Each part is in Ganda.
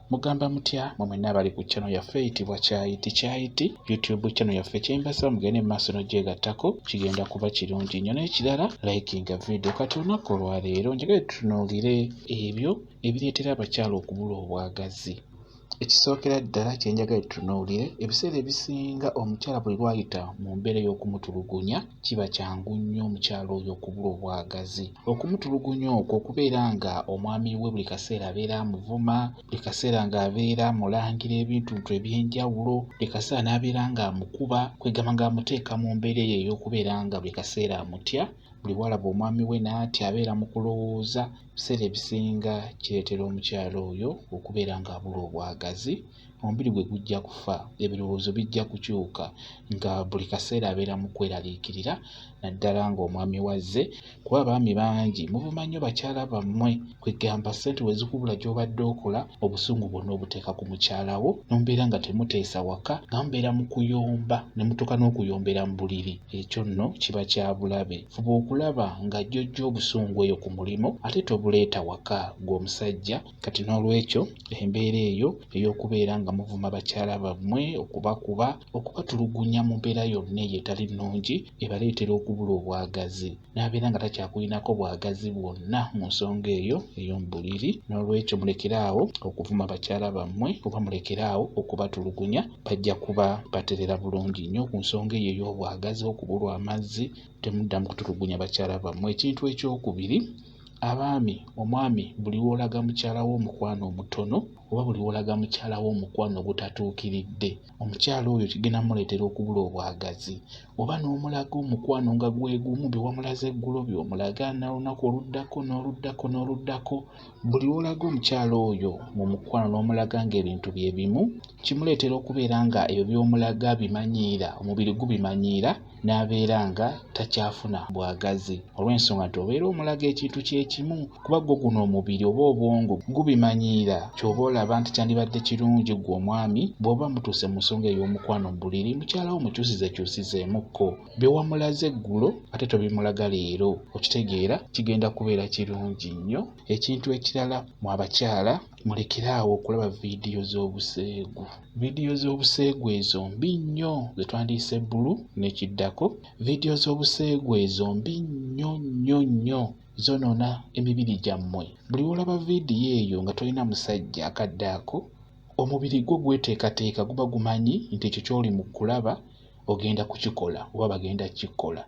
Mugamba mutya mwenna abali ku channel yaffe eyitibwa Kyayiti YouTube channel yaffe kyembasa mugende mu maaso n'ogyegattako kigenda kuba kirungi nnyo n'ekirala likinga video. Kati olunaku olwaleero njagala tutunuulire ebyo ebireetera abakyala okubulwa obwagazi. Ekisookera ddala kye njagala tutunuulire, ebiseera ebisinga omukyala bwe lwayita mu mbeera y'okumutulugunya kiba kyangu nnyo omukyala oyo okubulwa obwagazi. Okumutulugunya okwo okubeera nga omwami we buli kaseera abeera amuvuma, buli kaseera ng'abeera amulangira ebintu eby'enjawulo, buli kaseera n'abeera ng'amukuba, kwegamba ng'amuteeka mu mbeera eyo ey'okubeera nga buli kaseera amutya. Buli bwalaba omwami we n'atya abeera mu kulowooza. Ebiseera ebisinga kireetera omukyala oyo okubeera ng'abulwa obwagazi. Omubiri gwe gujja kufa, ebirowoozo bijja kukyuka, nga buli kaseera abeera mu kweraliikirira naddala ng'omwami wazze. Kuba abaami bangi muvuma nnyo bakyala bammwe, kwegamba ssente we zikubula gy'obadde okola obusungu bwonna obuteeka ku mukyala wo, n'omubeera nga temuteesa waka, nga mubeera mu kuyomba ne mutuuka n'okuyombera mu buliri. Ekyo nno kiba kya bulabe. Fuba okulaba nga jjojja obusungu eyo ku mulimo ate tobuleeta waka gw'omusajja. Kati n'olwekyo embeera eyo ey'okubeera nga muvuma bakyala bammwe, okubakuba, okubatulugunya mu mbeera yonna eyo etali nnungi ebaleetera okubulwa obwagazi, n'abeera nga takyakulinako bwagazi bwonna mu nsonga eyo ey'omu buliri. N'olwekyo mulekeraawo okuvuma bakyala bammwe oba mulekeraawo okubatulugunya, bajja kuba baterera bulungi nnyo ku nsonga eyo ey'obwagazi, okubulwa amazzi. Temuddamu kutulugunya bakyala bammwe. Ekintu ekyokubiri, abaami, omwami buli w'olaga mukyala wo omukwano omutono oba buli w'olaga mukyala wo omukwano ogutatuukiridde, omukyala oyo kigenda muleetera okubulwa obwagazi. Oba n'omulaga omukwano nga gwe gumu, bye wamulaze eggulo by'omulaga n'olunaku oluddako, buli w'olaga omukyala oyo mu mukwano n'omulaga ng'ebintu bye bimu, kimuleetera okubeera nga ebyo by'omulaga bimanyiira, omubiri gubimanyiira, n'abeera nga takyafuna bwagazi. Olw'ensonga nti obeera omulaga ekintu kyekimu, kuba gwo guno omubiri oba obwongo gubimanyiira. Ky'oba olaba nti kyandibadde kirungi gwe omwami bw'oba mutuuse mu nsonga ey'omukwano mu buliri, mukyala wo mukyusizeemukko. Bye wamulaze eggulo ate tobimulaga leero, okitegeera kigenda kubeera kirungi nnyo. Ekintu ekirala, mu abakyala mulekeraawo okulaba viidiyo z'obuseegu. Viidiyo z'obuseegu ezo mbi nnyo, ze twandiyise bbulu n'ekiddako. Viidiyo z'obuseegu ezo mbi nnyo, zonoona emibiri gyammwe. Buli w'olaba viidiyo eyo nga tolina musajja akaddaako, omubiri gwo gweteekateeka guba gumanyi nti ekyo ky'oli mu kulaba ogenda kukikola oba bagenda kukikola.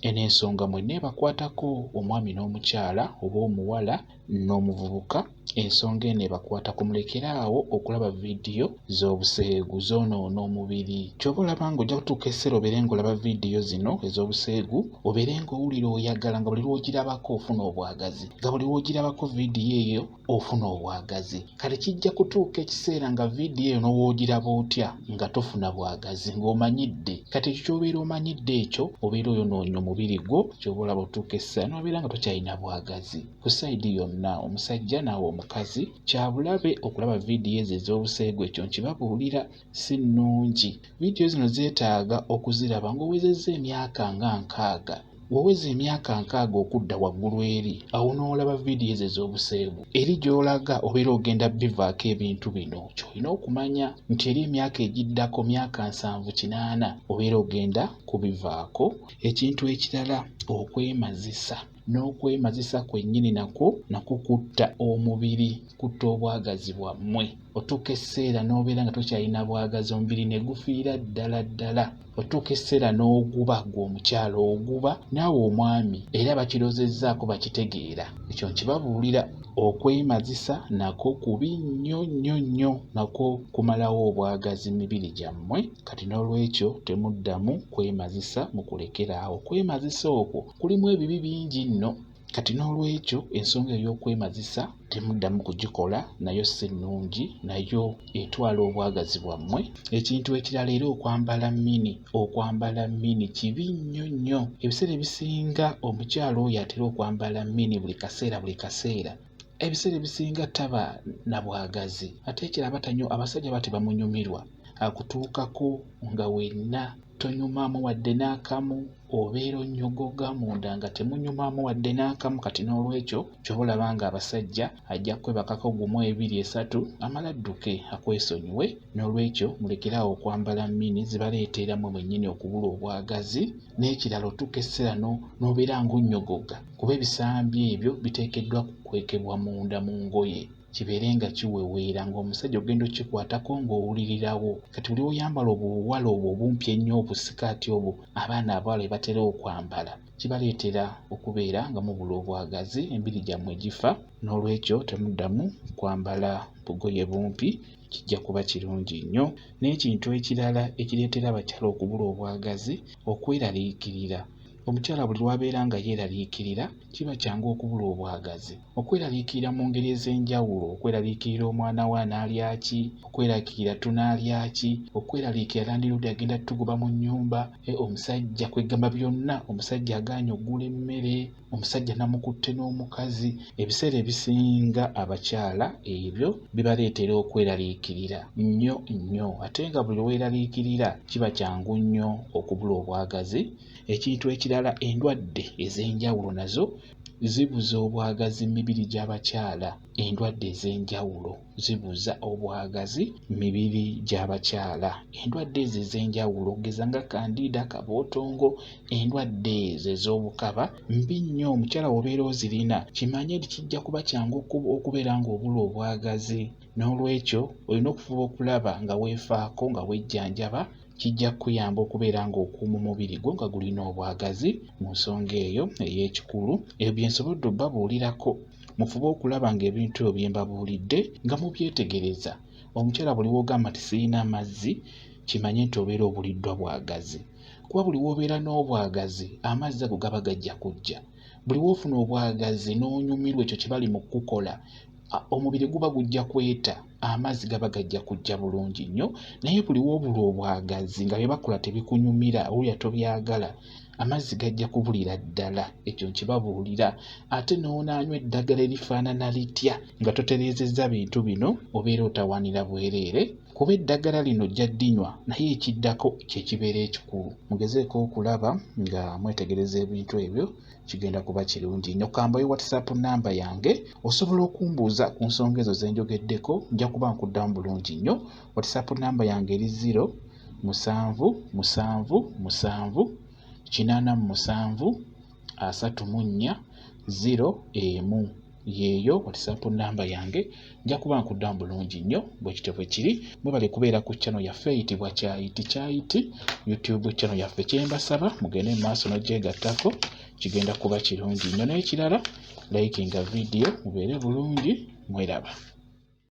Eno ensonga mwenna ebakwatako, omwami n'omukyala oba omuwala n'omuvubuka, ensonga eno ebakwatako. Mulekeraawo okulaba viidiyo z'obuseegu, zoonoona omubiri. Ky'oba olaba ng'ojja kutuuka essere obeere ng'olaba viidiyo zino ez'obuseegu, obeere ng'owulira oyagala, nga buli lw'ogirabako ofuna obwagazi, nga buli lw'ogirabako viidiyo eyo ofuna obwagazi. Kale kijja kutuuka ekiseera nga viidiyo eyo n'owoogiraba otya nga tofuna bwagazi, ng'omanyidde. Kati ekyo ky'obeera omanyidde ekyo obeera oyonoonya omubiri gwo, ky'oba olaba otuuka essaawa n'obeera nga tokyalina bwagazi. Ku sayidi yonna, omusajja naawe omukazi, kya bulabe okulaba viidiyo ezo ez'obuseegu. Ekyo nkibabuulira, si nnungi. Viidiyo zino zeetaaga okuziraba ng'owezezza emyaka nga 6. Woweza emyaka 6 okudda waggulu eri, awo n'olaba viidiyo ezo ez'obuseegu, eri gy'olaga obeera ogenda bivaako ebintu bino. Ky'olina okumanya nti eri emyaka egiddako, myaka 7-8, obeera ogenda kubivaako. Ekintu ekirala, okwemazisa. N'okwemazisa kwennyini nakwo kutta omubiri, kutta obwagazi bwammwe. Otuuka esseera n'obeera nga tokyalina bwagazi, omubiri ne gufiira ddala. Otuuka esseera n'oguba, gw'omukyala oguba, naawe omwami era bakirozezzaako bakitegeera. Ekyo nkibabuulira. Okwemazisa nakwo kubi nnyo, nakwo kumalawo obwagazi mu mibiri gyammwe. Kati n'olwekyo temuddamu kwemazisa, mukulekeraawo. Kwemazisa okwo kulimu ebibi bingi nno. Kati n'olwekyo ensonga ey'okwemazisa temuddamu kugikola, nayo si nnungi, nayo etwala obwagazi bwammwe. Ekintu ekirala era, okwambala mini kibi nnyo. Ebiseera ebisinga omukyala oyo atera okwambala mini buli kaseera. Ebiseera ebisinga taba na bwagazi, ate ekiraba abasajja bate bamunyumirwa, akutuukako nga wenna tonyumamu wadde n'akamu, obeera onnyogoga munda nga temunyumamu wadde n'akamu. Kati n'olwekyo ky'oba olaba nga abasajja ajja kwebakako gumu 2 3 amala adduke akwesonyiwe. N'olwekyo mulekeraawo okwambala mmini zibaleetera mmwe mwennyini okubulwa obwagazi. N'ekirala otuuka essera n'obeera ng'onnyogoga kuba ebisambi ebyo biteekeddwa kukwekebwa munda mu ngoye kibeere nga kiweweera ng'omusajja ogenda okikwatako ng'owulirirawo. Kati buli oyambala obuwala obwo obumpi ennyo obusikaati obwo abaana abawala batera okwambala kibaleetera okubeera nga mubulwa obwagazi, embiri gyammwe gifa. N'olwekyo temuddamu kwambala bugoye bumpi, kijja kuba kirungi nnyo. N'ekintu ekirala ekireetera abakyala okubulwa obwagazi, okweraliikirira. Omukyala buli lw'abeera nga yeeraliikirira kiba kyangu okubulwa obwagazi. Okweraliikirira mu ngeri ez'enjawulo, okweraliikirira omwana we anaalya ki, okweraliikirira tunaalya ki, okweraliikirira landiroodi agenda tugoba mu nnyumba, omusajja kwegamba byonna, omusajja agaanye oggula emmere, omusajja namukutte n'omukazi. Ebiseera ebisinga abakyala ebyo bibaleetera okweraliikirira nnyo nnyo, ate nga buli lw'eraliikirira kiba kyangu nnyo okubulwa obwagazi. Ekintu ekirala, endwadde ez'enjawulo nazo zibuza obwagazi mu mibiri gy'abakyala. Endwadde ez'enjawulo zibuza obwagazi mu mibiri gy'abakyala. Endwadde ezo ez'enjawulo ogeza nga kandiida, kabootongo, endwadde ezo ez'obukaba mbi nnyo. Omukyala w'obeera ozirina kimanye nti kijja kuba kyangu okubeera ng'obulwa obwagazi. N'olwekyo olina okufuba okulaba nga weefaako, nga wejjanjaba. Kijja kuyamba okubeera ng'okuuma omubiri gwo nga gulina obwagazi. Mu nsonga eyo ey'ekikulu, ebyo bye nsobodde obbabuulirako. Mufube okulaba ng'ebintu ebyo bye mbabuulidde nga mubyetegereza. Omukyala buli w'ogamba nti sirina mazzi, kimanye nti obeera obuliddwa bwagazi. Kuba buli w'obeera n'obwagazi amazzi ago gaba gajja kujja. Buli w'ofuna obwagazi n'onyumirwa ekyo kye bali mu kukola, omubiri guba gujja kweta, amazzi gaba gajja kujja bulungi nnyo. Naye buli w'obulwa obwagazi nga bye bakola tebikunyumira, owulira tobyagala, amazzi gajja kubulira ddala. Ekyo nkibabuulira. Ate n'onaanywa eddagala erifaanana litya nga totereezezza bintu bino, obeera otawaanira bwereere. Kuba eddagala lino ojja ddinywa naye ekiddako kye kibeera ekikulu. Mugezeeko okulaba nga mwetegereza ebintu ebyo, kigenda kuba kirungi nnyo. Kambayo WhatsApp namba yange, osobola okumbuuza ku nsonga ezo ze njogeddeko, nja kuba nkuddamu bulungi nnyo. WhatsApp namba yange eri 077873401 yeeyo WhatsApp namba yange, nja kuba nkuddamu bulungi nnyo. Bwe kityo bwe kiri. Mwebale kubeera ku channel yaffe eyitibwa Kyayiti YouTube channel yaffe. Kyembasaba mugende mu maaso n'ogyegattako, kigenda kuba kirungi nnyo. N'ekirala, likinga video mubeere bulungi. Mweraba.